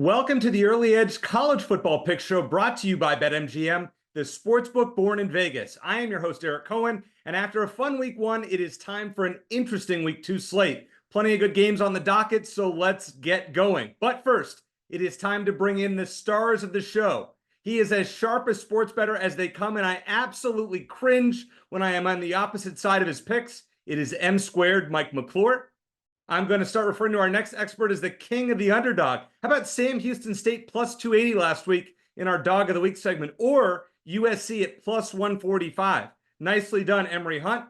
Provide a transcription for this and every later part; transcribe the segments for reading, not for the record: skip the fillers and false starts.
Welcome to the Early Edge College Football Pick Show, brought to you by BetMGM, the sportsbook born in Vegas. I am your host, Eric Cohen, and after a fun week one, it is time for an interesting week two slate. Plenty of good games on the docket, so let's get going. But first, it is time to bring in the stars of the show. He is as sharp a sports bettor as they come, and I absolutely cringe when I am on the opposite side of his picks. It is M squared Mike McClure. I'm going to start referring to our next expert as the king of the underdog. How about Sam Houston State plus 280 last week in our Dog of the Week segment, or USC at plus 145? Nicely done, Emory Hunt.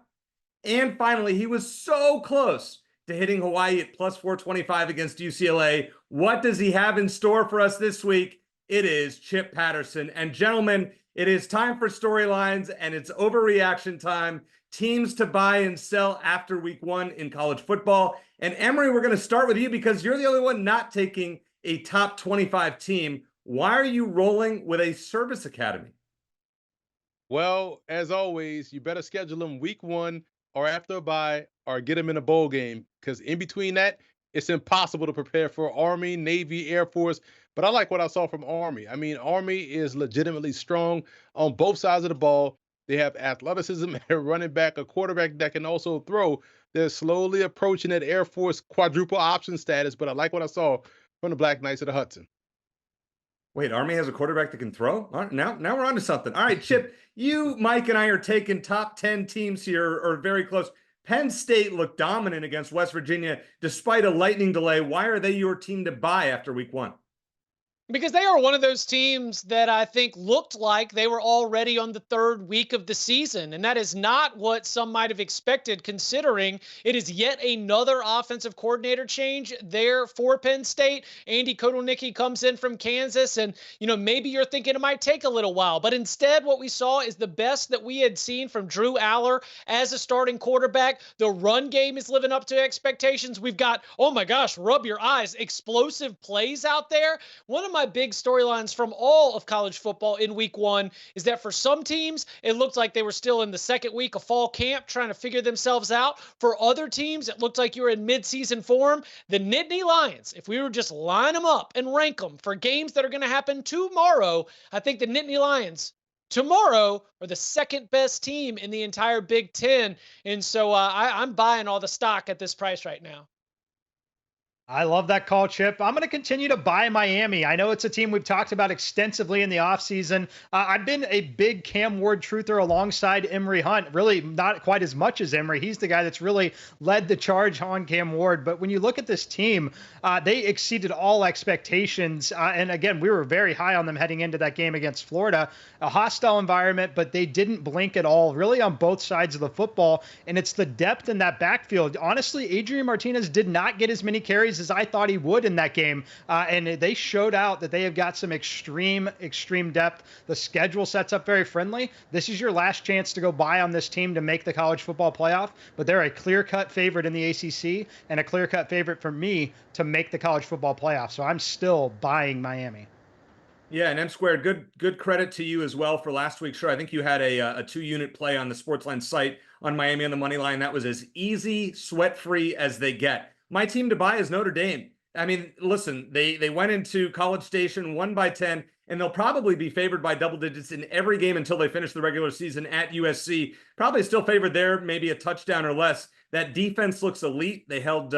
And finally, he was so close to hitting Hawaii at plus 425 against UCLA. What does he have in store for us this week? It is Chip Patterson. And gentlemen, it is time for storylines, and it's overreaction time. Teams to buy and sell after week one in college football. And Emory, we're going to start with you because you're the only one not taking a top 25 team. Why are you rolling with a service academy? Well, as always, you better schedule them week one or after a bye or get them in a bowl game, because in between that, it's impossible to prepare for Army, Navy, Air Force. But I like what I saw from Army. I mean, Army is legitimately strong on both sides of the ball. They have athleticism, a running back, a quarterback that can also throw. They're slowly approaching that Air Force quadruple option status, but I like what I saw from the Black Knights of the Hudson. Wait, Army has a quarterback that can throw? All right, now we're on to something. All right, Chip, you, Mike, and I are taking top 10 teams here, or very close. Penn State looked dominant against West Virginia despite a lightning delay. Why are they your team to buy after week one? Because they are one of those teams that I think looked like they were already on the third week of the season. And that is not what some might have expected, considering it is yet another offensive coordinator change there for Penn State. Andy Kotelnicki comes in from Kansas, and, maybe you're thinking it might take a little while. But instead, what we saw is the best that we had seen from Drew Aller as a starting quarterback. The run game is living up to expectations. We've got, oh my gosh, rub your eyes, explosive plays out there. One of my big storylines from all of college football in week one is that for some teams, it looked like they were still in the second week of fall camp trying to figure themselves out. For other teams, it looked like you were in midseason form. The Nittany Lions, if we were just line them up and rank them for games that are going to happen tomorrow, I think the Nittany Lions tomorrow are the second best team in the entire Big Ten. And so I'm buying all the stock at this price right now. I love that call, Chip. I'm going to continue to buy Miami. I know it's a team we've talked about extensively in the offseason. I've been a big Cam Ward truther alongside Emory Hunt, really not quite as much as Emory. He's the guy that's really led the charge on Cam Ward. But when you look at this team, they exceeded all expectations. And again, we were very high on them heading into that game against Florida. A hostile environment, but they didn't blink at all, really on both sides of the football. And it's the depth in that backfield. Honestly, Adrian Martinez did not get as many carries as I thought he would in that game. And they showed out that they have got some extreme depth. The schedule sets up very friendly. This is your last chance to go buy on this team to make the college football playoff, but they're a clear-cut favorite in the ACC and a clear-cut favorite for me to make the college football playoff. So I'm still buying Miami. Yeah, and M squared, good credit to you as well for last week's show. I think you had a 2-unit play on the SportsLine site on Miami on the money line. That was as easy, sweat-free as they get. My team to buy is Notre Dame. I mean, listen, they went into College Station, won by 10, and they'll probably be favored by double digits in every game until they finish the regular season at USC. Probably still favored there, maybe a touchdown or less. That defense looks elite. They held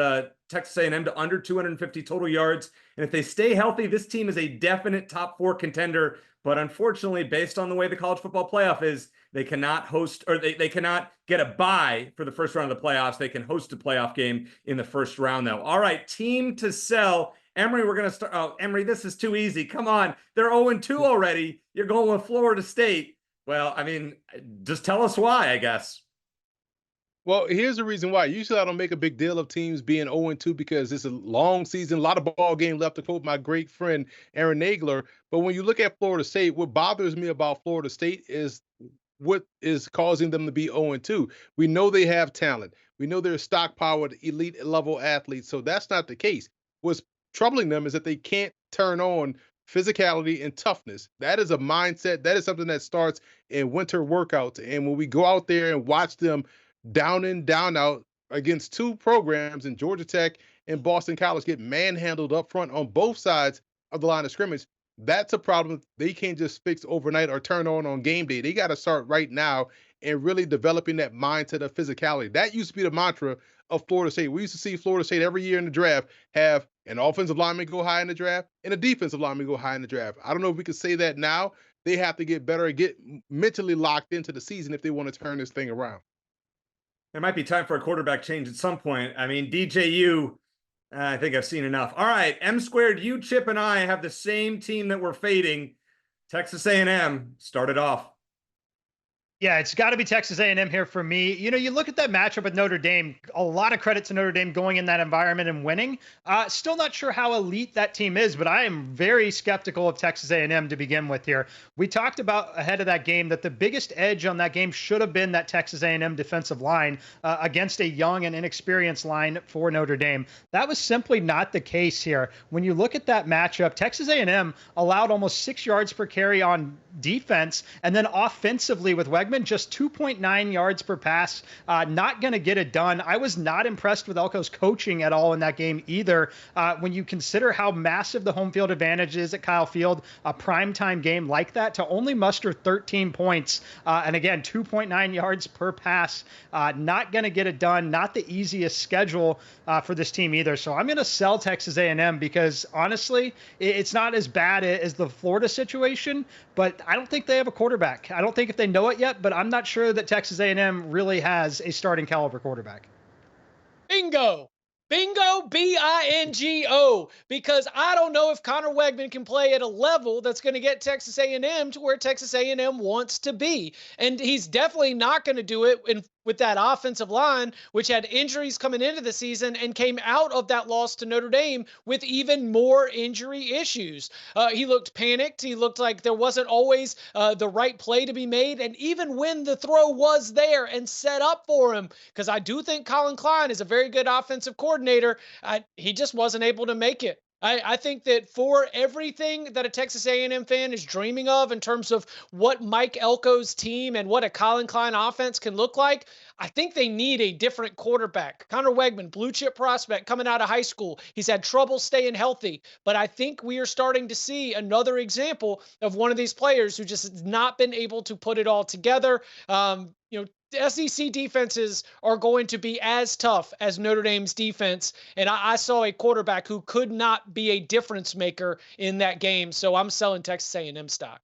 Texas A&M to under 250 total yards. And if they stay healthy, this team is a definite top 4 contender. But unfortunately, based on the way the college football playoff is, they cannot host, or they cannot get a bye for the first round of the playoffs. They can host a playoff game in the first round, though. All right, team to sell. Emory, we're going to start. Oh, Emory, this is too easy. Come on. They're 0-2 already. You're going with Florida State. Well, I mean, just tell us why, I guess. Well, here's the reason why. Usually I don't make a big deal of teams being 0-2 because it's a long season, a lot of ball game left, to quote my great friend Aaron Nagler. But when you look at Florida State, what bothers me about Florida State is what is causing them to be 0-2. We know they have talent. We know they're stockpiled elite level athletes. So that's not the case. What's troubling them is that they can't turn on physicality and toughness. That is a mindset. That is something that starts in winter workouts. And when we go out there and watch them down in, down out against 2 programs in Georgia Tech and Boston College get manhandled up front on both sides, of the line of scrimmage. That's a problem they can't just fix overnight or turn on game day. They got to start right now and really developing that mindset of physicality. That used to be the mantra of Florida State. We used to see Florida State every year in the draft have an offensive lineman go high in the draft and a defensive lineman go high in the draft. I don't know if we could say that now. They have to get better and get mentally locked into the season if they want to turn this thing around. It might be time for a quarterback change at some point. I mean, DJU, I think I've seen enough. All right, M squared, you, Chip, and I have the same team that we're fading. Texas A&M started off. Yeah, it's got to be Texas A&M here for me. You know, you look at that matchup with Notre Dame, a lot of credit to Notre Dame going in that environment and winning. Still not sure how elite that team is, but I am very skeptical of Texas A&M to begin with here. We talked about ahead of that game that the biggest edge on that game should have been that Texas A&M defensive line against a young and inexperienced line for Notre Dame. That was simply not the case here. When you look at that matchup, Texas A&M allowed almost 6 yards per carry on defense, and then offensively with Wegman, just 2.9 yards per pass. Not going to get it done. I was not impressed with Elko's coaching at all in that game either. When you consider how massive the home field advantage is at Kyle Field, a primetime game like that, to only muster 13 points, and again, 2.9 yards per pass, not going to get it done. Not the easiest schedule for this team either. So I'm going to sell Texas A&M because honestly, it's not as bad as the Florida situation, but I don't think they have a quarterback. I don't think if they know it yet, but I'm not sure that Texas A&M really has a starting caliber quarterback. Bingo. Bingo, B-I-N-G-O, because I don't know if Connor Wegman can play at a level that's going to get Texas A&M to where Texas A&M wants to be. And he's definitely not going to do it with that offensive line, which had injuries coming into the season and came out of that loss to Notre Dame with even more injury issues. He looked panicked. He looked like there wasn't always the right play to be made. And even when the throw was there and set up for him, because I do think Colin Klein is a very good offensive coordinator, he just wasn't able to make it. I think that for everything that a Texas A&M fan is dreaming of in terms of what Mike Elko's team and what a Colin Klein offense can look like, I think they need a different quarterback. Connor Wegman, blue chip prospect coming out of high school. He's had trouble staying healthy, but I think we are starting to see another example of one of these players who just has not been able to put it all together. The SEC defenses are going to be as tough as Notre Dame's defense, and I saw a quarterback who could not be a difference maker in that game, so I'm selling Texas A&M stock.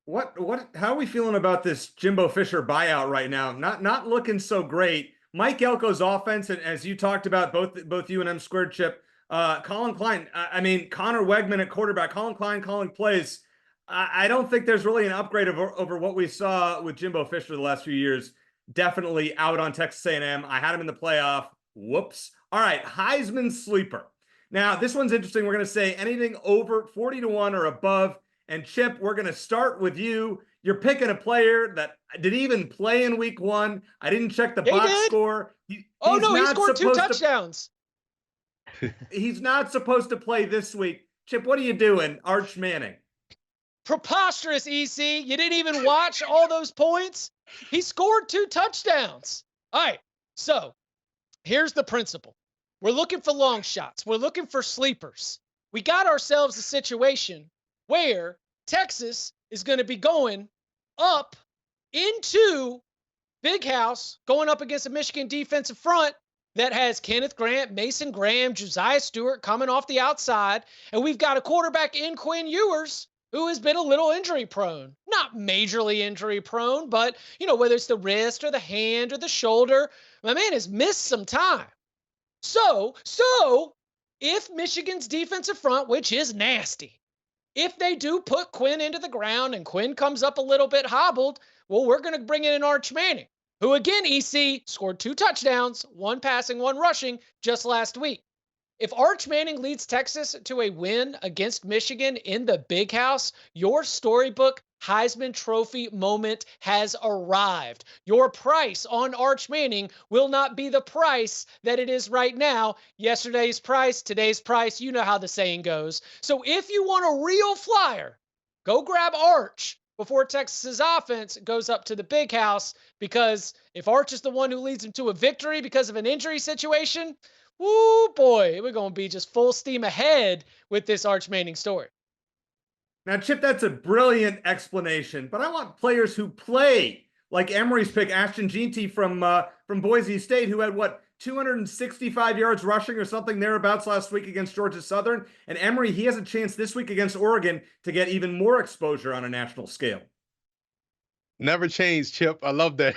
How are we feeling about this Jimbo Fisher buyout right now? Not looking so great. Mike Elko's offense, and as you talked about, both you and M squared, Chip, Colin Klein, Connor Wegman at quarterback, Colin Klein calling plays. I don't think there's really an upgrade over what we saw with Jimbo Fisher the last few years. Definitely out on Texas A&M. I had him in the playoff. Whoops. All right, Heisman sleeper. Now, this one's interesting. We're going to say anything over 40-1 or above. And Chip, we're going to start with you. You're picking a player that did he even play in week 1. I didn't check the box score. He scored 2 touchdowns. He's not supposed to play this week. Chip, what are you doing? Arch Manning. Preposterous, EC. You didn't even watch all those points? He scored 2 touchdowns. All right, so here's the principle. We're looking for long shots. We're looking for sleepers. We got ourselves a situation where Texas is going to be going up into Big House, going up against a Michigan defensive front that has Kenneth Grant, Mason Graham, Josiah Stewart coming off the outside, and we've got a quarterback in Quinn Ewers who has been a little injury prone. Not majorly injury prone, but, whether it's the wrist or the hand or the shoulder, my man has missed some time. So if Michigan's defensive front, which is nasty, if they do put Quinn into the ground and Quinn comes up a little bit hobbled, well, we're going to bring in an Arch Manning, who again, EC, scored 2 touchdowns, 1 passing, 1 rushing just last week. If Arch Manning leads Texas to a win against Michigan in the Big House, your storybook Heisman Trophy moment has arrived. Your price on Arch Manning will not be the price that it is right now. Yesterday's price, today's price, you know how the saying goes. So if you want a real flyer, go grab Arch before Texas's offense goes up to the Big House, because if Arch is the one who leads them to a victory because of an injury situation, woo boy, we're going to be just full steam ahead with this Arch Manning story. Now, Chip, that's a brilliant explanation, but I want players who play, like Emory's pick, Ashton Jeanty from Boise State, who had, 265 yards rushing or something thereabouts last week against Georgia Southern. And Emory, he has a chance this week against Oregon to get even more exposure on a national scale. Never change, Chip. I love that.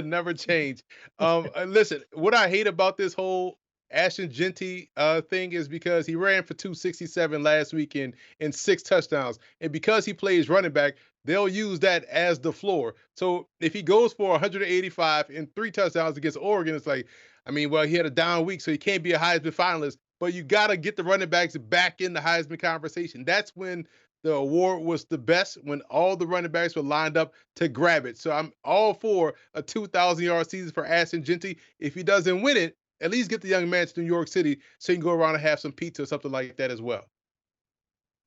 Never change. Listen, what I hate about this whole Ashton Jeanty thing is because he ran for 267 last weekend and 6 touchdowns. And because he plays running back, they'll use that as the floor. So if he goes for 185 and 3 touchdowns against Oregon, it's like, he had a down week, so he can't be a Heisman finalist. But you got to get the running backs back in the Heisman conversation. That's when the award was the best, when all the running backs were lined up to grab it. So I'm all for a 2,000-yard season for Ashton Jeanty. If he doesn't win it, at least get the young man to New York City so he can go around and have some pizza or something like that as well.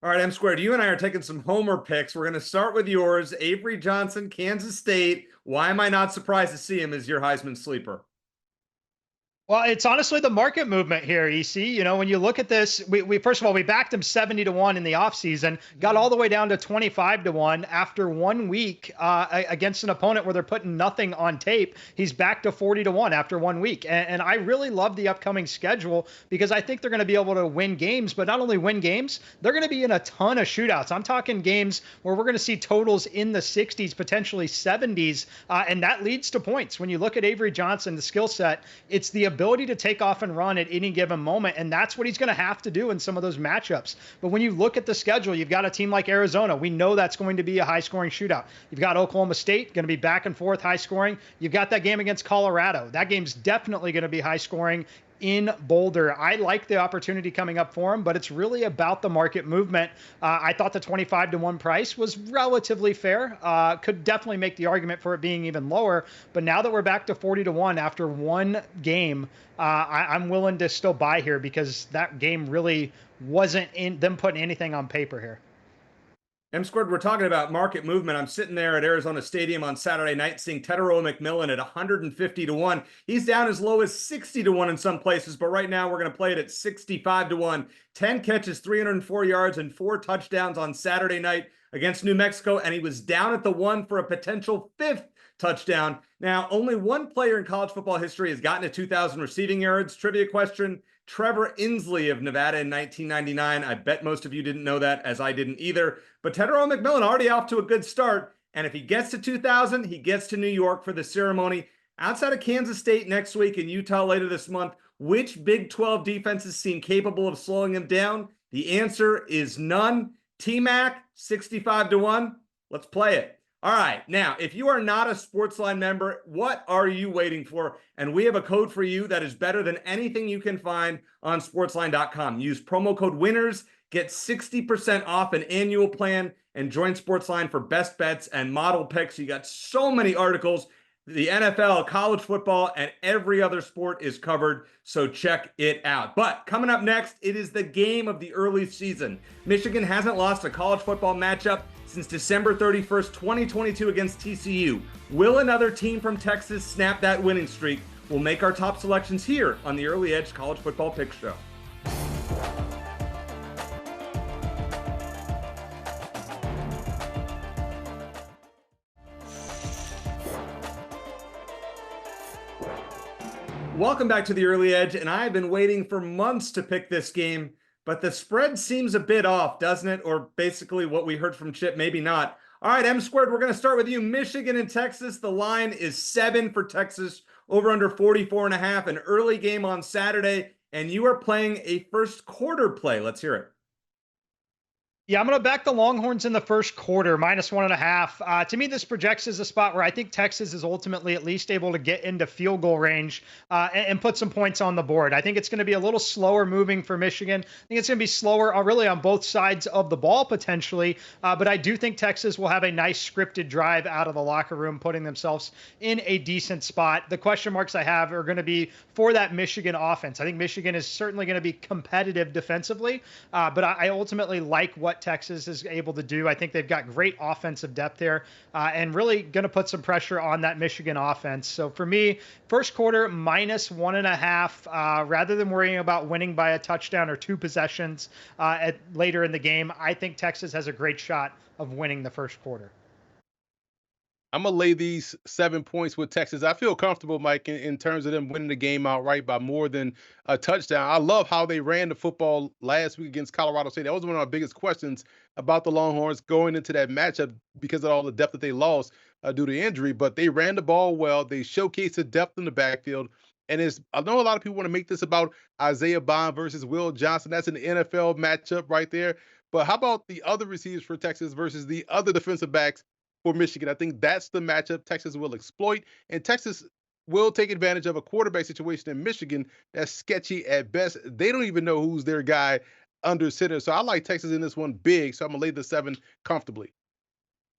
All right, M Squared, you and I are taking some homer picks. We're going to start with yours. Avery Johnson, Kansas State. Why am I not surprised to see him as your Heisman sleeper? Well, it's honestly the market movement here, EC. When you look at this, we first of all, we backed him 70-1 in the offseason, got all the way down to 25-1 after 1 week against an opponent where they're putting nothing on tape. He's back to 40-1 after 1 week. And I really love the upcoming schedule because I think they're going to be able to win games, but not only win games, they're going to be in a ton of shootouts. I'm talking games where we're going to see totals in the 60s, potentially 70s, and that leads to points. When you look at Avery Johnson, the skill set, it's the ability to take off and run at any given moment, and that's what he's going to have to do in some of those matchups. But when you look at the schedule, you've got a team like Arizona. We know that's going to be a high-scoring shootout. You've got Oklahoma State, going to be back and forth, high-scoring. You've got that game against Colorado. That game's definitely going to be high-scoring in Boulder. I like the opportunity coming up for him, but it's really about the market movement. I thought the 25-1 price was relatively fair. Could definitely make the argument for it being even lower, but now that we're back to 40-1 after 1 game, I'm willing to still buy here because that game really wasn't in them putting anything on paper here. M Squared, we're talking about market movement. I'm sitting there at Arizona Stadium on Saturday night seeing Tetero McMillan at 150-1. He's down as low as 60-1 in some places, but right now we're going to play it at 65-1. 10 catches, 304 yards, and 4 touchdowns on Saturday night against New Mexico, and he was down at the 1 for a potential 5th touchdown. Now, only one player in college football history has gotten to 2,000 receiving yards. Trivia question: Trevor Inslee of Nevada in 1999. I bet most of you didn't know that, as I didn't either. But Tetero McMillan already off to a good start. And if he gets to 2,000, he gets to New York for the ceremony. Outside of Kansas State next week and Utah later this month, which Big 12 defenses seem capable of slowing him down? The answer is none. T-Mac, 65-1. Let's play it. All right, now, if you are not a SportsLine member, what are you waiting for? And we have a code for you that is better than anything you can find on sportsline.com. Use promo code WINNERS, get 60% off an annual plan, and join SportsLine for best bets and model picks. You got so many articles. The NFL, college football, and every other sport is covered, so check it out. But coming up next, it is the game of the early season. Michigan hasn't lost a college football matchup since December 31st, 2022 against TCU. Will another team from Texas snap that winning streak? We'll make our top selections here on the Early Edge College Football Pick Show. Welcome back to the Early Edge, and I've been waiting for months to pick this game, but the spread seems a bit off, doesn't it? Or basically what we heard from Chip, maybe not. All right, M Squared, we're going to start with you. Michigan and Texas. The line is 7 for Texas, over under 44.5, an early game on Saturday, and you are playing a first quarter play. Let's hear it. Yeah, I'm going to back the Longhorns in the first quarter, -1.5. To me, this projects as a spot where I think Texas is ultimately at least able to get into field goal range and put some points on the board. I think it's going to be a little slower moving for Michigan. I think it's going to be slower really on both sides of the ball potentially, but I do think Texas will have a nice scripted drive out of the locker room, putting themselves in a decent spot. The question marks I have are going to be for that Michigan offense. I think Michigan is certainly going to be competitive defensively, but I ultimately like what what Texas is able to do. I think they've got great offensive depth there and really going to put some pressure on that Michigan offense. So for me, first quarter -1.5, rather than worrying about winning by a touchdown or 2 possessions later in the game, I think Texas has a great shot of winning the first quarter. I'm gonna lay these 7 points with Texas. I feel comfortable, Mike, in terms of them winning the game outright by more than a touchdown. I love how they ran the football last week against Colorado State. That was one of our biggest questions about the Longhorns going into that matchup because of all the depth that they lost due to injury. But they ran the ball well. They showcased the depth in the backfield. And I know a lot of people want to make this about Isaiah Bond versus Will Johnson. That's an NFL matchup right there. But how about the other receivers for Texas versus the other defensive backs for Michigan? I think that's the matchup Texas will exploit, and Texas will take advantage of a quarterback situation in Michigan that's sketchy at best. They don't even know who's their guy under center. So I like Texas in this one big, so I'm going to lay the 7 comfortably.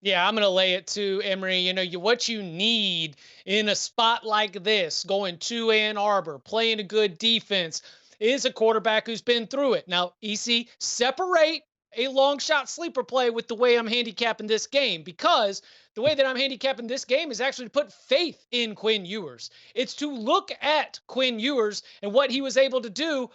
Yeah, I'm going to lay it too, Emory. What you need in a spot like this, going to Ann Arbor, playing a good defense, is a quarterback who's been through it. Now, EC, separate a long shot sleeper play with the way I'm handicapping this game, because the way that I'm handicapping this game is actually to put faith in Quinn Ewers. It's to look at Quinn Ewers and what he was able to do,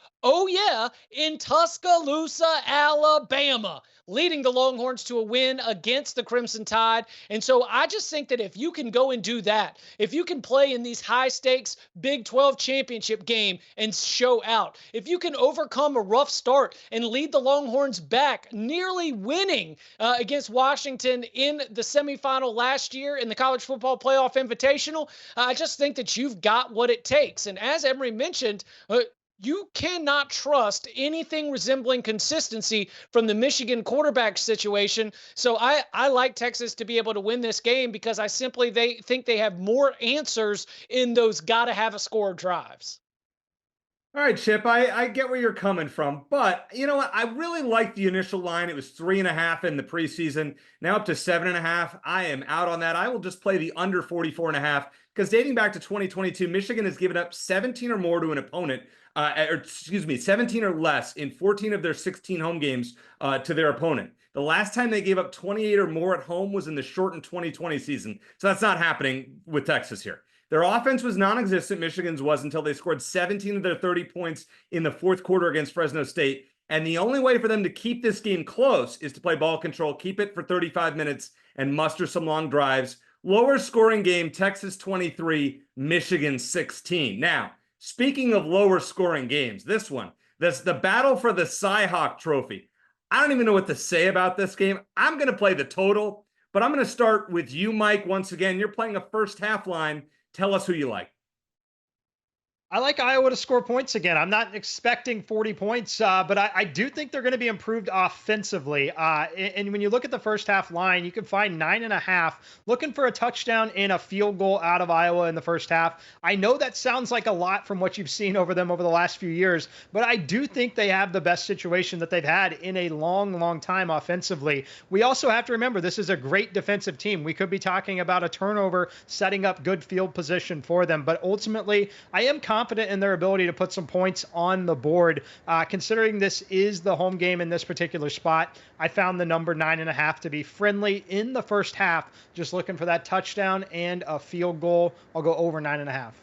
in Tuscaloosa, Alabama, leading the Longhorns to a win against the Crimson Tide. And so I just think that if you can go and do that, if you can play in these high-stakes Big 12 championship game and show out, if you can overcome a rough start and lead the Longhorns back, nearly winning against Washington in the semifinal last year in the College Football Playoff Invitational, I just think that you've got what it takes. And as Emory mentioned, you cannot trust anything resembling consistency from the Michigan quarterback situation. So I like Texas to be able to win this game because they think they have more answers in those gotta have a score drives. All right, Chip, I get where you're coming from, but you know what? I really like the initial line. It was 3.5 in the preseason, now up to 7.5. I am out on that. I will just play the under 44.5 because dating back to 2022, Michigan has given up 17 or more to an opponent, 17 or less in 14 of their 16 home games to their opponent. The last time they gave up 28 or more at home was in the shortened 2020 season. So that's not happening with Texas here. Their offense was non-existent, Michigan's was, until they scored 17 of their 30 points in the fourth quarter against Fresno State. And the only way for them to keep this game close is to play ball control, keep it for 35 minutes, and muster some long drives. Lower scoring game, Texas 23, Michigan 16. Now, speaking of lower scoring games, this one, the battle for the Cy-Hawk Trophy. I don't even know what to say about this game. I'm going to play the total, but I'm going to start with you, Mike. Once again, you're playing a first half line. Tell us who you like. I like Iowa to score points again. I'm not expecting 40 points, but I do think they're going to be improved offensively. And when you look at the first half line, you can find 9.5, looking for a touchdown and a field goal out of Iowa in the first half. I know that sounds like a lot from what you've seen over them over the last few years, but I do think they have the best situation that they've had in a long, long time offensively. We also have to remember this is a great defensive team. We could be talking about a turnover setting up good field position for them, but ultimately I am confident in their ability to put some points on the board. Considering this is the home game in this particular spot, I found the number 9.5 to be friendly in the first half. Just looking for that touchdown and a field goal. I'll go over 9.5.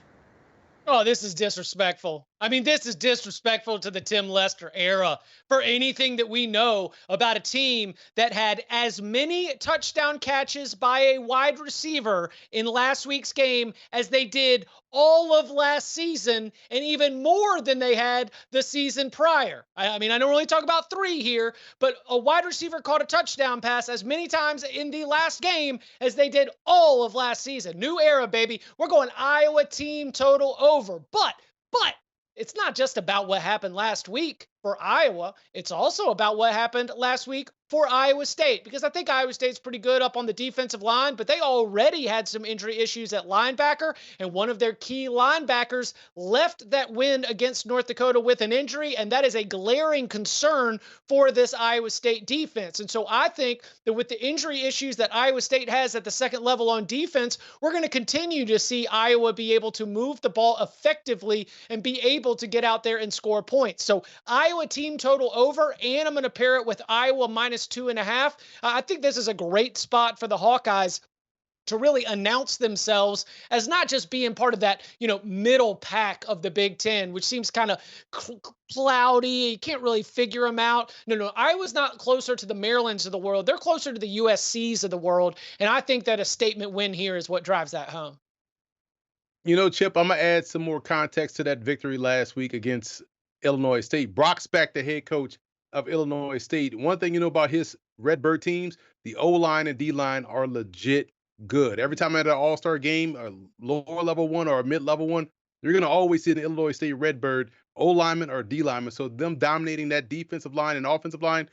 Oh, this is disrespectful. I mean, this is disrespectful to the Tim Lester era for anything that we know about a team that had as many touchdown catches by a wide receiver in last week's game as they did all of last season, and even more than they had the season prior. I mean, I don't really talk about 3 here, but a wide receiver caught a touchdown pass as many times in the last game as they did all of last season. New era, baby. We're going Iowa team total over. But it's not just about what happened last week for Iowa. It's also about what happened last week for Iowa State, because I think Iowa State's pretty good up on the defensive line, but they already had some injury issues at linebacker, and one of their key linebackers left that win against North Dakota with an injury, and that is a glaring concern for this Iowa State defense. And so I think that with the injury issues that Iowa State has at the second level on defense, we're going to continue to see Iowa be able to move the ball effectively and be able to get out there and score points. So Iowa Iowa team total over, and I'm going to pair it with Iowa -2.5. I think this is a great spot for the Hawkeyes to really announce themselves as not just being part of that, middle pack of the Big Ten, which seems kind of cloudy. You can't really figure them out. No, Iowa's not closer to the Marylands of the world. They're closer to the USCs of the world. And I think that a statement win here is what drives that home. Chip, I'm going to add some more context to that victory last week against Illinois State. Brock Speck, the head coach of Illinois State. One thing you know about his Redbird teams, the O-line and D-line are legit good. Every time at an all-star game, a lower level one or a mid-level one, you're going to always see the Illinois State Redbird O-lineman or D-lineman. So them dominating that defensive line and offensive line,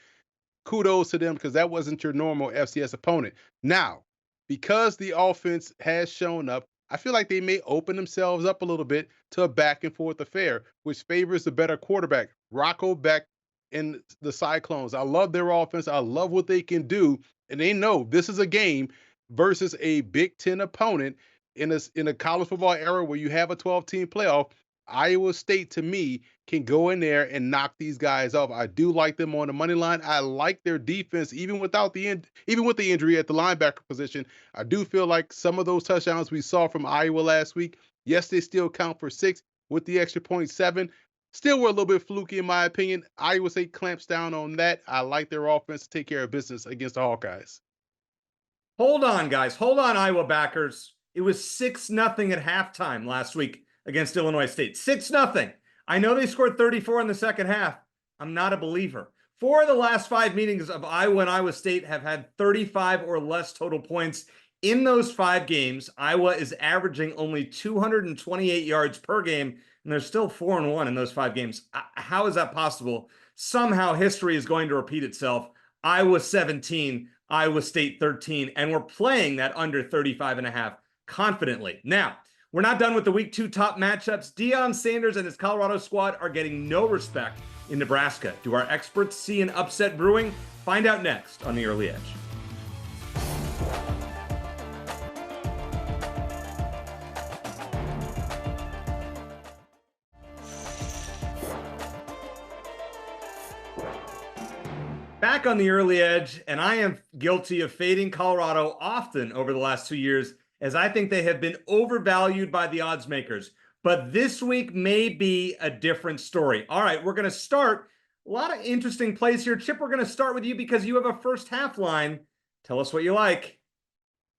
kudos to them because that wasn't your normal FCS opponent. Now, because the offense has shown up, I feel like they may open themselves up a little bit to a back and forth affair, which favors the better quarterback, Rocco Beck and the Cyclones. I love their offense. I love what they can do. And they know this is a game versus a Big Ten opponent in a college football era where you have a 12-team playoff. Iowa State, to me, can go in there and knock these guys off. I do like them on the money line. I like their defense, even with the injury at the linebacker position. I do feel like some of those touchdowns we saw from Iowa last week, yes, they still count for 6 with the extra 0.7. Still were a little bit fluky, in my opinion. Iowa State clamps down on that. I like their offense to take care of business against the Hawkeyes. Hold on, guys. Hold on, Iowa backers. It was 6-0 at halftime last week against Illinois State. 6-0. I know they scored 34 in the second half. I'm not a believer. 4 of the last 5 meetings of Iowa and Iowa State have had 35 or less total points. In those 5 games, Iowa is averaging only 228 yards per game, and they're still 4-1 in those 5 games. How is that possible? Somehow history is going to repeat itself. Iowa 17, Iowa State 13, and we're playing that under 35.5 confidently. Now, we're not done with the week 2 top matchups. Deion Sanders and his Colorado squad are getting no respect in Nebraska. Do our experts see an upset brewing? Find out next on The Early Edge. Back on The Early Edge, and I am guilty of fading Colorado often over the last 2 years, as I think they have been overvalued by the odds makers. But this week may be a different story. All right, we're going to start. A lot of interesting plays here. Chip, we're going to start with you because you have a first half line. Tell us what you like.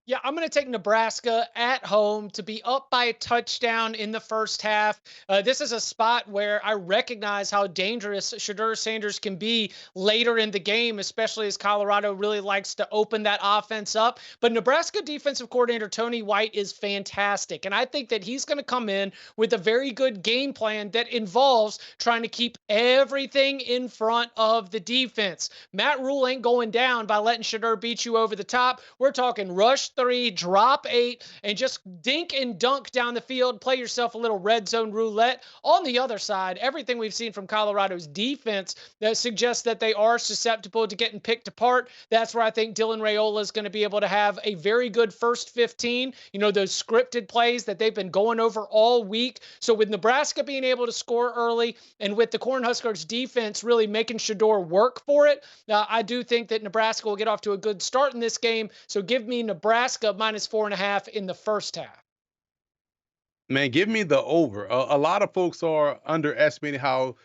Yeah, I'm going to take Nebraska at home to be up by a touchdown in the first half. This is a spot where I recognize how dangerous Shedeur Sanders can be later in the game, especially as Colorado really likes to open that offense up. But Nebraska defensive coordinator Tony White is fantastic, and I think that he's going to come in with a very good game plan that involves trying to keep everything in front of the defense. Matt Rule ain't going down by letting Shedeur beat you over the top. We're talking rush 3, drop 8, and just dink and dunk down the field. Play yourself a little red zone roulette. On the other side, everything we've seen from Colorado's defense that suggests that they are susceptible to getting picked apart. That's where I think Dylan Raiola is going to be able to have a very good first 15. Those scripted plays that they've been going over all week. So with Nebraska being able to score early and with the Cornhuskers defense really making Shedeur work for it, I do think that Nebraska will get off to a good start in this game. So give me Nebraska -4.5 in the first half. Man, give me the over. A lot of folks are underestimating how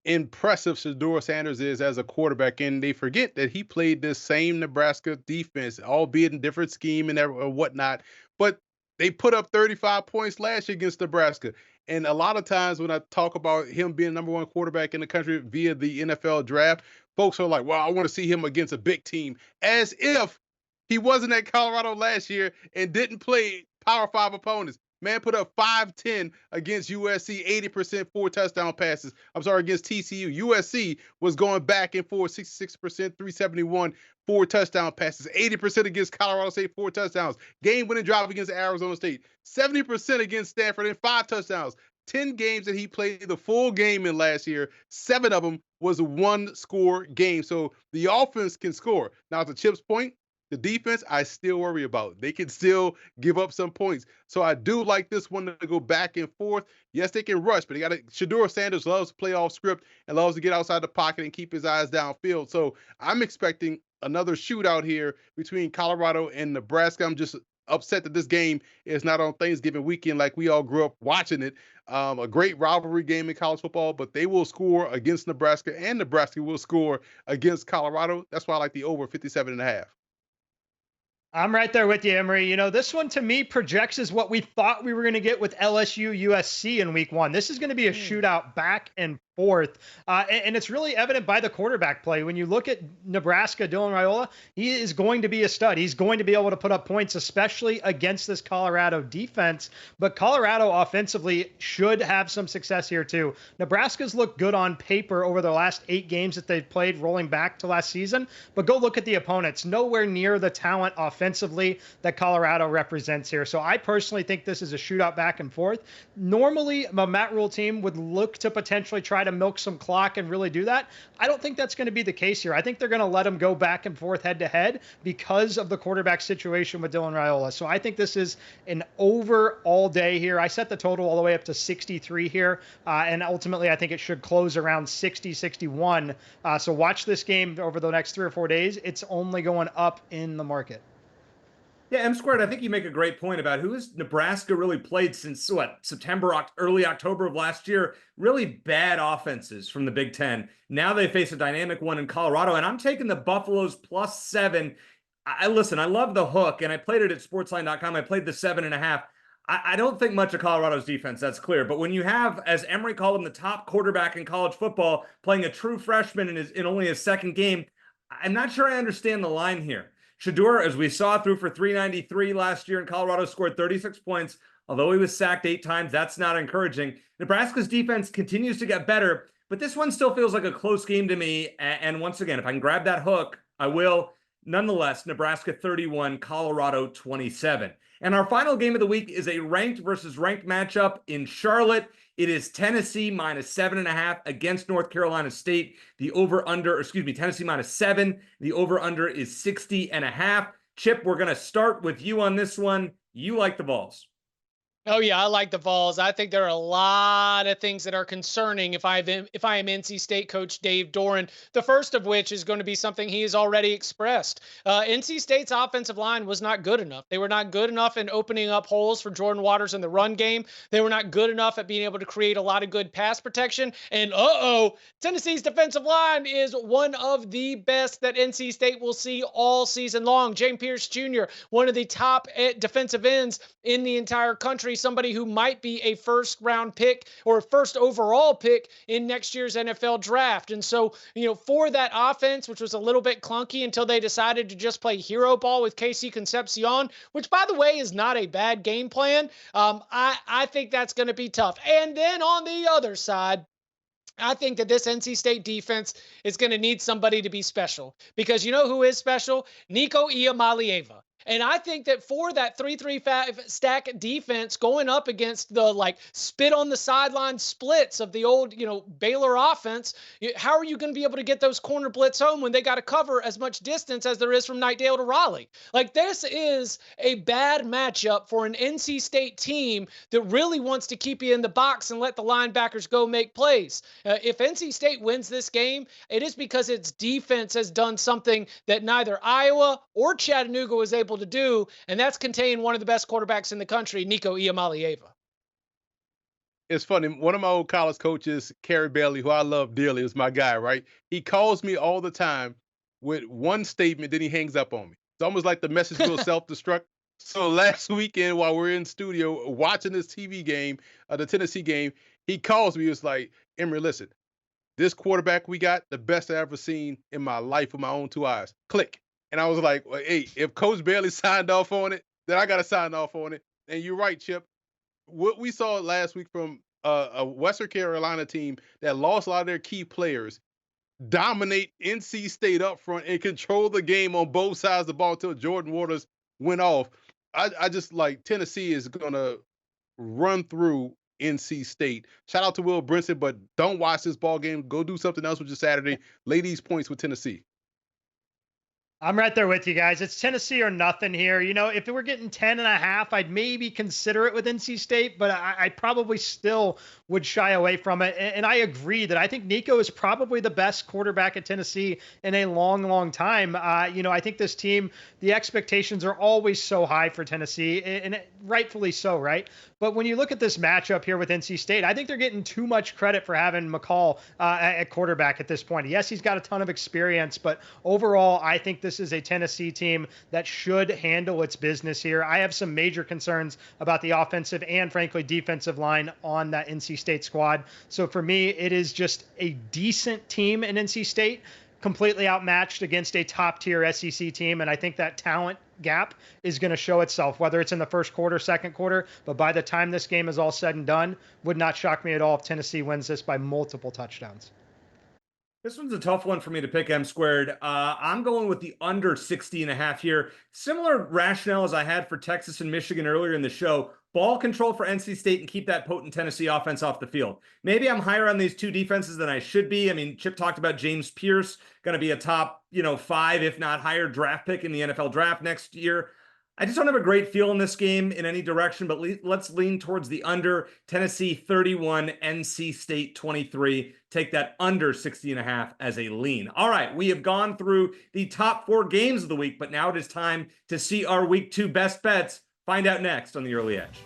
impressive Shedeur Sanders is as a quarterback, and they forget that he played this same Nebraska defense, albeit in different scheme and whatnot. But they put up 35 points last year against Nebraska. And a lot of times when I talk about him being number 1 quarterback in the country via the NFL draft, folks are like, well, I want to see him against a big team, as if he wasn't at Colorado last year and didn't play Power 5 opponents. Man put up 510 against USC, 80% 4 touchdown passes. Against TCU. USC was going back and forth, 66%, 371, 4 touchdown passes. 80% against Colorado State, 4 touchdowns. Game-winning drive against Arizona State. 70% against Stanford and 5 touchdowns. 10 games that he played the full game in last year, 7 of them was a 1-score game. So the offense can score. Now, to Chip's point, The defense, I still worry about. They can still give up some points. So I do like this one to go back and forth. Yes, they can rush, but they got to. Shador Sanders loves to play off script and loves to get outside the pocket and keep his eyes downfield. So I'm expecting another shootout here between Colorado and Nebraska. I'm just upset that this game is not on Thanksgiving weekend like we all grew up watching it. A great rivalry game in college football, but they will score against Nebraska, and Nebraska will score against Colorado. That's why I like the over 57.5. I'm right there with you, Emory. You know, this one to me projects as what we thought we were going to get with LSU USC in week one. This is going to be a shootout back and forth. And it's really evident by the quarterback play. When you look at Nebraska, Dylan Raiola, he is going to be a stud. He's going to be able to put up points, especially against this Colorado defense. But Colorado offensively should have some success here too. Nebraska's looked good on paper over the last 8 games that they've played rolling back to last season. But go look at the opponents. Nowhere near the talent offensively that Colorado represents here. So I personally think this is a shootout back and forth. Normally, a Matt Rule team would look to potentially try to milk some clock and really do that. I don't think that's going to be the case here. I think they're going to let them go back and forth head to head because of the quarterback situation with Dylan Raiola. So I think this is an over all day here. I set the total all the way up to 63 here. And ultimately, I think it should close around 60, 61. So watch this game over the next 3 or 4 days. It's only going up in the market. Yeah, M squared, I think you make a great point about who has Nebraska really played since September, early October of last year. Really bad offenses from the Big Ten. Now they face a dynamic one in Colorado, and I'm taking the Buffaloes +7. I love the hook, and I played it at sportsline.com. I played the 7.5. I don't think much of Colorado's defense, that's clear. But when you have, as Emory called him, the top quarterback in college football, playing a true freshman in only his second game, I'm not sure I understand the line here. Shador, as we saw, threw for 393 last year in Colorado, scored 36 points. Although he was sacked 8 times, that's not encouraging. Nebraska's defense continues to get better, but this one still feels like a close game to me. And once again, if I can grab that hook, I will. Nonetheless, Nebraska 31, Colorado 27. And our final game of the week is a ranked versus ranked matchup in Charlotte. It is Tennessee -7.5 against North Carolina State. The Tennessee -7. The over-under is 60.5. Chip, we're going to start with you on this one. You like the Vols. Oh yeah, I like the Vols. I think there are a lot of things that are concerning if I am NC State coach Dave Doran. The first of which is going to be something he has already expressed. NC State's offensive line was not good enough. They were not good enough in opening up holes for Jordan Waters in the run game. They were not good enough at being able to create a lot of good pass protection. And Tennessee's defensive line is one of the best that NC State will see all season long. James Pierce Jr., one of the top defensive ends in the entire country. Somebody who might be a first round pick or a first overall pick in next year's NFL draft. And so, for that offense, which was a little bit clunky until they decided to just play hero ball with KC Concepcion, which by the way is not a bad game plan. I think that's going to be tough. And then on the other side, I think that this NC State defense is going to need somebody to be special, because you know who is special? Nico Iamaleava. And I think that for that 3-3-5 stack defense going up against the spit on the sideline splits of the old, Baylor offense, how are you going to be able to get those corner blitz home when they got to cover as much distance as there is from Knightdale to Raleigh? This is a bad matchup for an NC State team that really wants to keep you in the box and let the linebackers go make plays. If NC State wins this game, it is because its defense has done something that neither Iowa or Chattanooga was able to do, and that's contain one of the best quarterbacks in the country, Nico Iamaleava. It's funny. One of my old college coaches, Kerry Bailey, who I love dearly, is my guy, right? He calls me all the time with one statement, then he hangs up on me. It's almost like the message will self-destruct. So last weekend, while we're in studio watching this TV game, the Tennessee game, he calls me. He was like, Emory, listen, this quarterback we got, the best I ever seen in my life with my own 2 eyes. Click. And I was like, well, hey, if Coach Bailey signed off on it, then I got to sign off on it. And you're right, Chip. What we saw last week from a Western Carolina team that lost a lot of their key players dominate NC State up front and control the game on both sides of the ball until Jordan Waters went off. I just like Tennessee is going to run through NC State. Shout out to Will Brinson, but don't watch this ball game. Go do something else with your Saturday. Lay these points with Tennessee. I'm right there with you guys. It's Tennessee or nothing here. You know, if it were getting 10.5, I'd maybe consider it with NC State, but I probably still would shy away from it. And I agree that I think Nico is probably the best quarterback at Tennessee in a long, long time. You know, I think this team, the expectations are always so high for Tennessee, and rightfully so, right? But when you look at this matchup here with NC State, I think they're getting too much credit for having McCall at quarterback at this point. Yes, he's got a ton of experience, but overall, I think this is a Tennessee team that should handle its business here. I have some major concerns about the offensive and, frankly, defensive line on that NC State squad. So for me, it is just a decent team in NC State, completely outmatched against a top-tier SEC team, and I think that talent gap is going to show itself, whether it's in the first quarter, second quarter, but by the time this game is all said and done, would not shock me at all if Tennessee wins this by multiple touchdowns. This one's a tough one for me to pick M squared. I'm going with the under 60.5 here. Similar rationale as I had for Texas and Michigan earlier in the show. Ball control for NC State and keep that potent Tennessee offense off the field. Maybe I'm higher on these two defenses than I should be. I mean, Chip talked about James Pierce, going to be a top, 5, if not higher draft pick in the NFL draft next year. I just don't have a great feel in this game in any direction, but let's lean towards the under. Tennessee 31, NC State 23. Take that under 60.5 as a lean. All right, we have gone through the top 4 games of the week, but now it is time to see our week 2 best bets. Find out next on the Early Edge.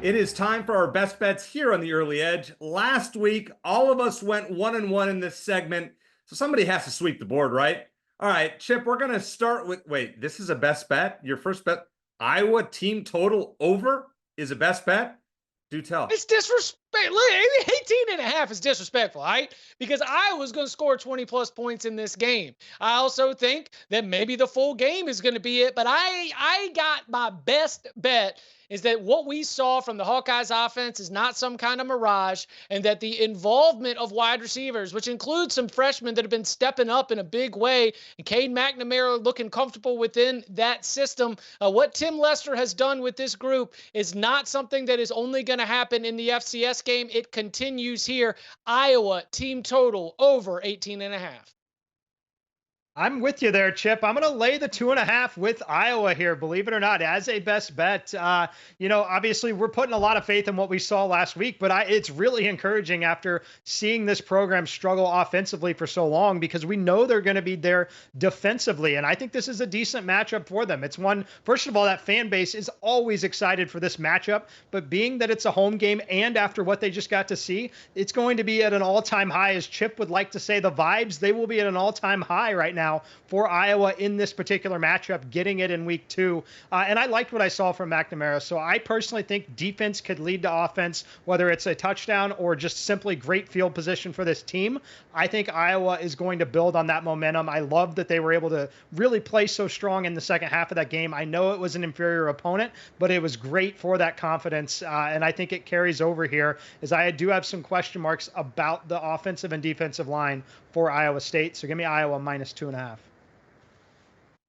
It is time for our best bets here on the Early Edge. Last week, all of us went 1-1 in this segment, so somebody has to sweep the board, right? All right, Chip, we're going to start with, wait, this is a best bet? Your first bet, Iowa team total over is a best bet? Do tell. It's disrespect. Look, 18.5 is disrespectful, right? Because Iowa's going to score 20-plus points in this game. I also think that maybe the full game is going to be it, but I got my best bet is that what we saw from the Hawkeyes offense is not some kind of mirage, and that the involvement of wide receivers, which includes some freshmen that have been stepping up in a big way, and Cade McNamara looking comfortable within that system, what Tim Lester has done with this group is not something that is only going to happen in the FCS game. It continues here. Iowa team total over 18.5. I'm with you there, Chip. I'm going to lay the 2.5 with Iowa here, believe it or not, as a best bet. Obviously we're putting a lot of faith in what we saw last week, but it's really encouraging after seeing this program struggle offensively for so long, because we know they're going to be there defensively. And I think this is a decent matchup for them. It's one, first of all, that fan base is always excited for this matchup, but being that it's a home game and after what they just got to see, it's going to be at an all-time high. As Chip would like to say, the vibes, they will be at an all-time high right now for Iowa in this particular matchup, getting it in week 2. And I liked what I saw from McNamara. So I personally think defense could lead to offense, whether it's a touchdown or just simply great field position for this team. I think Iowa is going to build on that momentum. I love that they were able to really play so strong in the second half of that game. I know it was an inferior opponent, but it was great for that confidence. And I think it carries over here, as I do have some question marks about the offensive and defensive line for Iowa State. So give me Iowa minus 2.5.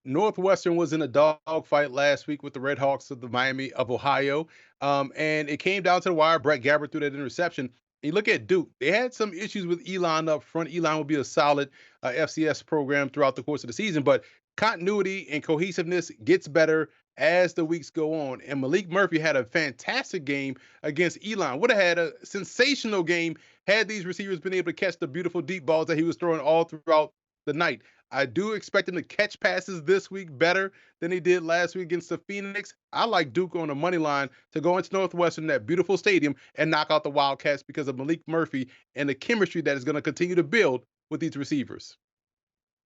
Northwestern was in a dogfight last week with the Red Hawks of the Miami of Ohio. And it came down to the wire. Brett Gabbert threw that interception. You look at Duke, they had some issues with Elon up front. Elon will be a solid FCS program throughout the course of the season, but continuity and cohesiveness gets better as the weeks go on. And Malik Murphy had a fantastic game against Elon. Would have had a sensational game had these receivers been able to catch the beautiful deep balls that he was throwing all throughout the night. I do expect him to catch passes this week better than he did last week against the Phoenix. I like Duke on the money line to go into Northwestern, that beautiful stadium, and knock out the Wildcats because of Malik Murphy and the chemistry that is going to continue to build with these receivers.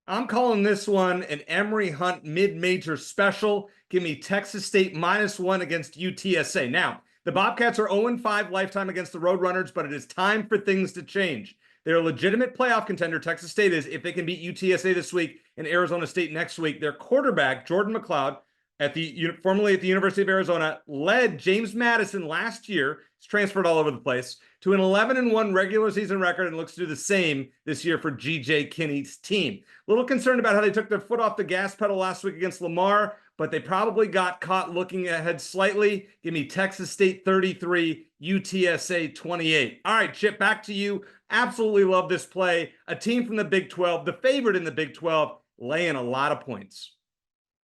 I'm calling this one an Emory Hunt mid-major special. Give me Texas State -1 against UTSA. Now, the Bobcats are 0-5 lifetime against the Roadrunners, but it is time for things to change. They're a legitimate playoff contender, Texas State is, if they can beat UTSA this week and Arizona State next week. Their quarterback, Jordan McLeod, formerly at the University of Arizona, led James Madison last year. He's transferred all over the place to an 11-1 regular season record and looks to do the same this year for G.J. Kinney's team. A little concerned about how they took their foot off the gas pedal last week against Lamar, but they probably got caught looking ahead slightly. Give me Texas State 33, UTSA 28. All right, Chip, back to you. Absolutely love this play. A team from the Big 12, the favorite in the Big 12, laying a lot of points.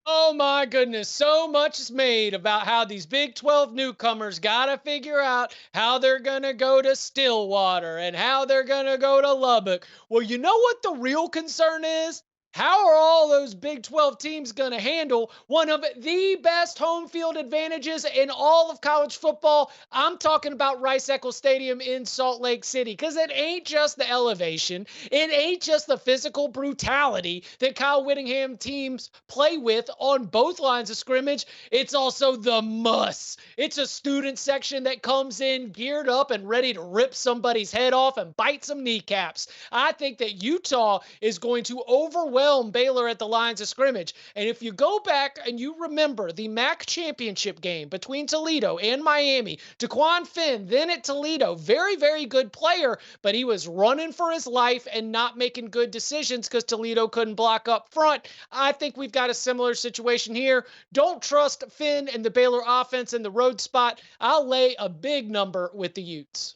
Oh my goodness, so much is made about how these Big 12 newcomers got to figure out how they're going to go to Stillwater and how they're going to go to Lubbock. Well, you know what the real concern is? How are all those Big 12 teams going to handle one of the best home field advantages in all of college football? I'm talking about Rice-Eccles Stadium in Salt Lake City, because it ain't just the elevation. It ain't just the physical brutality that Kyle Whittingham teams play with on both lines of scrimmage. It's also the muss. It's a student section that comes in geared up and ready to rip somebody's head off and bite some kneecaps. I think that Utah is going to overwhelm Baylor at the lines of scrimmage. And if you go back and you remember the MAC championship game between Toledo and Miami, DeQuan Finn, then at Toledo, very, very good player, but he was running for his life and not making good decisions because Toledo couldn't block up front. I think we've got a similar situation here. Don't trust Finn and the Baylor offense in the road spot. I'll lay a big number with the Utes.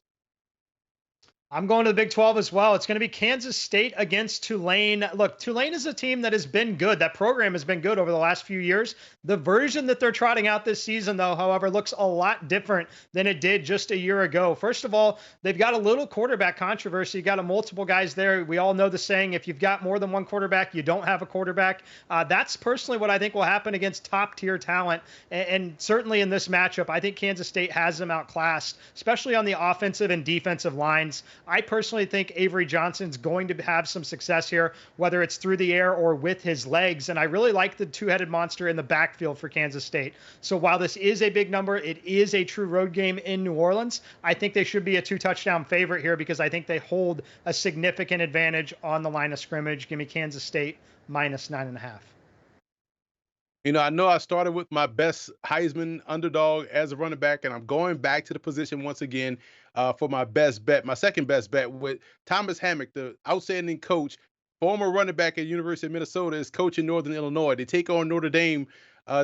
I'm going to the Big 12 as well. It's going to be Kansas State against Tulane. Look, Tulane is a team that has been good. That program has been good over the last few years. The version that they're trotting out this season, though, however, looks a lot different than it did just a year ago. First of all, they've got a little quarterback controversy. You got multiple guys there. We all know the saying, if you've got more than one quarterback, you don't have a quarterback. That's personally what I think will happen against top-tier talent. And certainly in this matchup, I think Kansas State has them outclassed, especially on the offensive and defensive lines. I personally think Avery Johnson's going to have some success here, whether it's through the air or with his legs. And I really like the two-headed monster in the backfield for Kansas State. So while this is a big number, it is a true road game in New Orleans. I think they should be a 2-touchdown favorite here because I think they hold a significant advantage on the line of scrimmage. Give me Kansas State minus 9.5. You know I started with my best Heisman underdog as a running back, and I'm going back to the position once again for my best bet, my second best bet with Thomas Hammock, the outstanding coach, former running back at University of Minnesota, is coaching Northern Illinois. They take on Notre Dame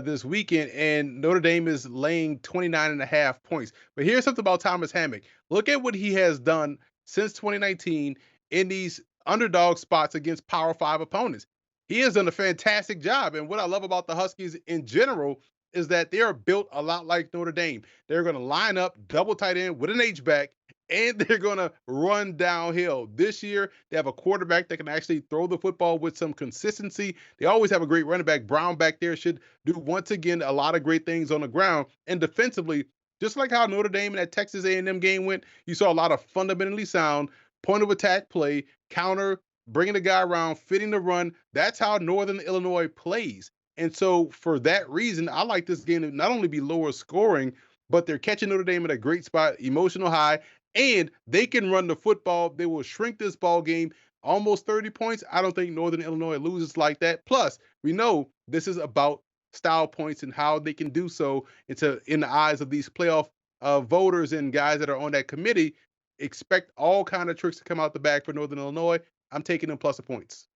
this weekend, and Notre Dame is laying 29.5 points. But here's something about Thomas Hammock. Look at what he has done since 2019 in these underdog spots against Power 5 opponents. He has done a fantastic job. And what I love about the Huskies in general is that they are built a lot like Notre Dame. They're going to line up double tight end with an H-back, and they're going to run downhill. This year, they have a quarterback that can actually throw the football with some consistency. They always have a great running back. Brown back there should do, once again, a lot of great things on the ground. And defensively, just like how Notre Dame and that Texas A&M game went, you saw a lot of fundamentally sound point of attack play, counter, bringing the guy around, fitting the run. That's how Northern Illinois plays. And so for that reason, I like this game to not only be lower scoring, but they're catching Notre Dame at a great spot, emotional high, and they can run the football. They will shrink this ball game almost 30 points. I don't think Northern Illinois loses like that. Plus, we know this is about style points and how they can do so in the eyes of these playoff voters and guys that are on that committee. Expect all kind of tricks to come out the bag for Northern Illinois. I'm taking them plus the points.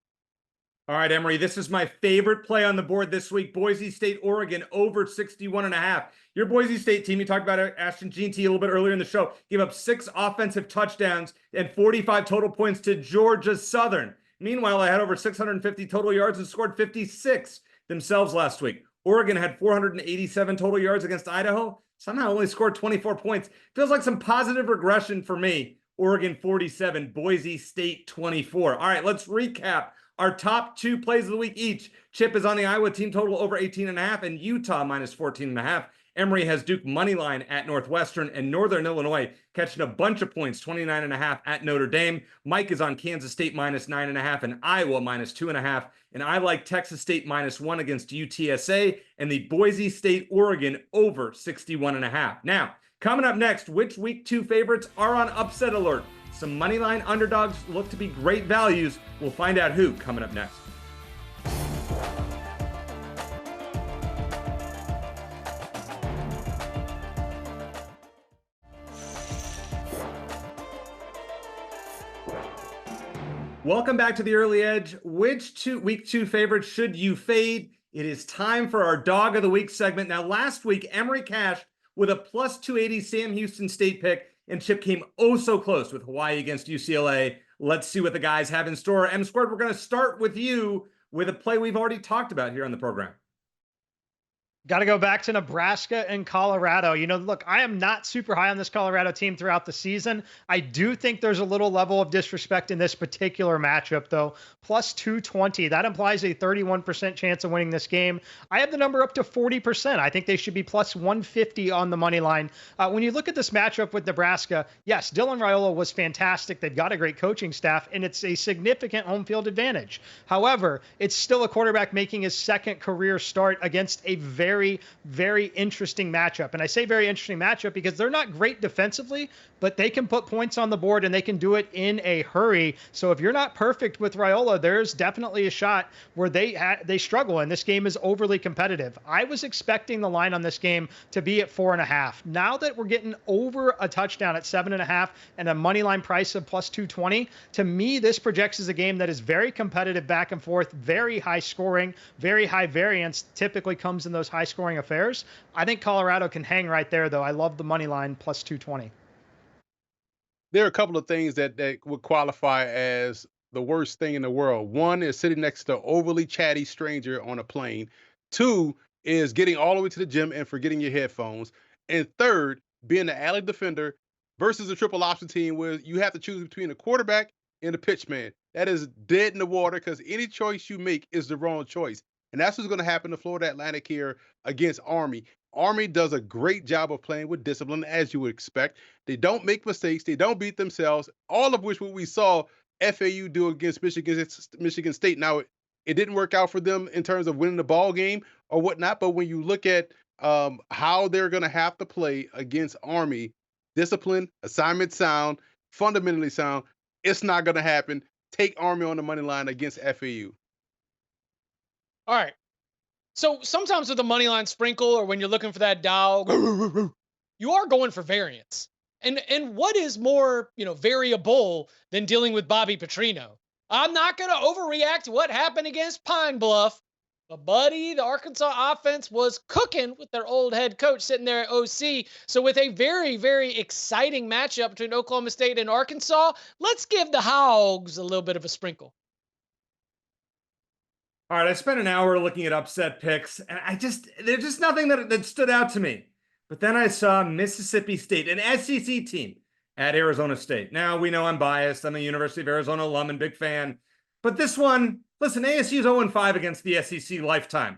All right, Emory, this is my favorite play on the board this week. Boise State, Oregon, over 61.5. Your Boise State team, you talked about Ashton Jeanty a little bit earlier in the show, gave up 6 offensive touchdowns and 45 total points to Georgia Southern. Meanwhile, they had over 650 total yards and scored 56 themselves last week. Oregon had 487 total yards against Idaho, somehow only scored 24 points. Feels like some positive regression for me. Oregon 47, Boise State 24. All right, let's recap our top 2 plays of the week each. Chip is on the Iowa team total over 18.5 and Utah minus 14.5. Emory has Duke moneyline at Northwestern and Northern Illinois catching a bunch of points, 29.5 at Notre Dame. Mike is on Kansas State minus 9.5 and Iowa minus 2.5. And I like Texas State minus 1 against UTSA and the Boise State Oregon over 61.5. Now, coming up next, which week 2 favorites are on upset alert? Some moneyline underdogs look to be great values. We'll find out who coming up next. Welcome back to the Early Edge. Which week 2 favorites should you fade? It is time for our Dog of the Week segment. Now, last week, Emory cashed with a plus 280 Sam Houston State pick, and Chip came oh so close with Hawaii against UCLA. Let's see what the guys have in store. M Squared, we're going to start with you with a play we've already talked about here on the program. Got to go back to Nebraska and Colorado. Look, I am not super high on this Colorado team throughout the season. I do think there's a little level of disrespect in this particular matchup, though. Plus 220. That implies a 31% chance of winning this game. I have the number up to 40%. I think they should be plus 150 on the money line. When you look at this matchup with Nebraska, yes, Dylan Raiola was fantastic. They've got a great coaching staff, and it's a significant home field advantage. However, it's still a quarterback making his second career start against a very, very interesting matchup. And I say very interesting matchup because they're not great defensively, but they can put points on the board and they can do it in a hurry. So if you're not perfect with Raiola, there's definitely a shot where they struggle, and this game is overly competitive. I was expecting the line on this game to be at 4.5. Now that we're getting over a touchdown at 7.5 and a money line price of plus 220, to me, this projects as a game that is very competitive back and forth, very high scoring, very high variance, typically comes in those high scoring affairs. I think Colorado can hang right there, though. I love the money line plus 220. There are a couple of things that would qualify as the worst thing in the world. One is sitting next to an overly chatty stranger on a plane. Two is getting all the way to the gym and forgetting your headphones. And third, being the alley defender versus a triple option team where you have to choose between a quarterback and a pitchman. That is dead in the water because any choice you make is the wrong choice. And that's what's going to happen to Florida Atlantic here against Army. Army does a great job of playing with discipline, as you would expect. They don't make mistakes. They don't beat themselves, all of which what we saw FAU do against Michigan State. Now, it didn't work out for them in terms of winning the ball game or whatnot, but when you look at how they're going to have to play against Army, discipline, assignment sound, fundamentally sound, it's not going to happen. Take Army on the money line against FAU. All right. So sometimes with the money line sprinkle or when you're looking for that dog, you are going for variance. And what is more, variable than dealing with Bobby Petrino? I'm not going to overreact to what happened against Pine Bluff, but buddy, the Arkansas offense was cooking with their old head coach sitting there at OC. So with a very, very exciting matchup between Oklahoma State and Arkansas, let's give the Hogs a little bit of a sprinkle. All right, I spent an hour looking at upset picks, and there's just nothing that stood out to me. But then I saw Mississippi State, an SEC team, at Arizona State. Now, we know I'm biased. I'm a University of Arizona alum and big fan. But this one, listen, ASU's 0-5 against the SEC lifetime.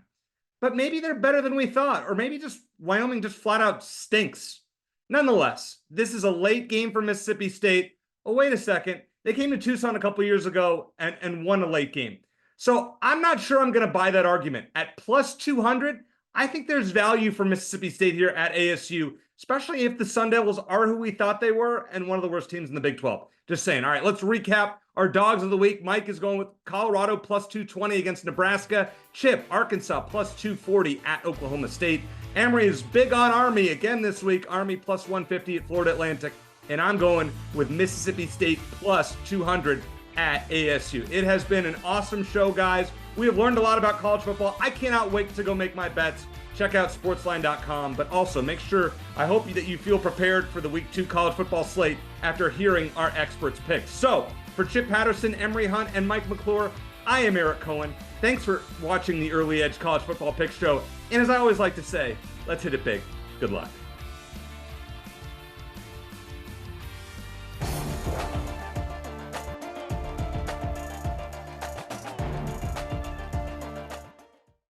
But maybe they're better than we thought, or maybe just Wyoming just flat out stinks. Nonetheless, this is a late game for Mississippi State. Oh, wait a second. They came to Tucson a couple years ago and won a late game. So I'm not sure I'm going to buy that argument. At plus 200, I think there's value for Mississippi State here at ASU, especially if the Sun Devils are who we thought they were and one of the worst teams in the Big 12. Just saying. All right, let's recap our dogs of the week. Mike is going with Colorado plus 220 against Nebraska. Chip, Arkansas plus 240 at Oklahoma State. Emory is big on Army again this week. Army plus 150 at Florida Atlantic. And I'm going with Mississippi State plus 200 at ASU. It has been an awesome show, guys. We have learned a lot about college football. I cannot wait to go make my bets. Check out sportsline.com, but also make sure, I hope that you feel prepared for the week 2 college football slate after hearing our experts' picks. So, for Chip Patterson, Emory Hunt, and Mike McClure, I am Eric Cohen. Thanks for watching the Early Edge College Football Pick Show. And as I always like to say, let's hit it big. Good luck.